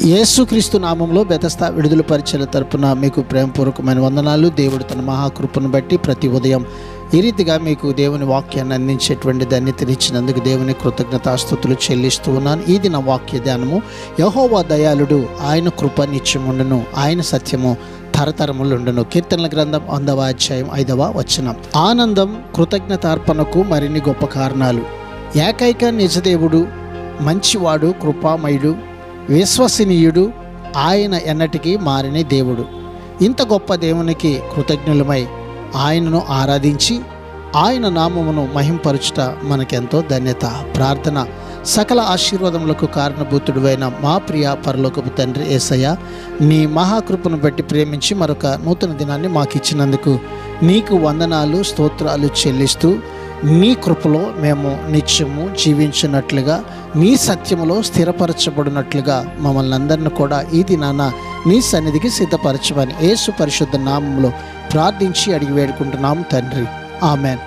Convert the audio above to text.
యేసుక్రీస్తు నామంలో బెతస్తా విడుదల పరిచర్య తరపున మీకు ప్రేమపూర్వకమైన వందనాలు. దేవుడు తన మహాకృపను బట్టి ప్రతి ఉదయం ఈ రీతిగా మీకు దేవుని వాక్యాన్ని అందించేటువంటి ధన్యతనిచ్చినందుకు దేవుని కృతజ్ఞతాస్తుతులు చెల్లిస్తూ ఉన్నాను. ఇది నా వాక్య ధ్యానము. యెహోవా దయాళుడు, ఆయన కృప నిత్యముండును, ఆయన సత్యము తరతరములుండును. కీర్తనల గ్రంథం 1వ అధ్యాయం 5వ వచనం. ఆనందం, కృతజ్ఞతార్పణకు మరిన్ని గొప్ప కారణాలు. ఏకైక నిజదేవుడు, మంచివాడు, కృపామయుడు, విశ్వసనీయుడు, ఆయన ఎన్నటికీ మారని దేవుడు. ఇంత గొప్ప దేవునికి కృతజ్ఞులమై ఆయనను ఆరాధించి ఆయన నామమును మహింపరచుట మనకెంతో ధన్యత. ప్రార్థన. సకల ఆశీర్వాదములకు కారణభూతుడువైన మా ప్రియ పరలోకపు తండ్రి యేసయ్య, నీ మహాకృపను బట్టి ప్రేమించి మరొక నూతన దినాన్ని మాకు ఇచ్చినందుకు నీకు వందనాలు, స్తోత్రాలు చెల్లిస్తూ నీ కృపలో మేము నిత్యము జీవించినట్లుగా, నీ సత్యములో స్థిరపరచబడినట్లుగా మమ్మల్ని అందరిని కూడా ఈ దినాన నీ సన్నిధికి సిద్ధపరచమని యేసు పరిశుద్ధ నామములో ప్రార్థించి అడిగి వేడుకుంటున్నాము తండ్రి. ఆమెన్.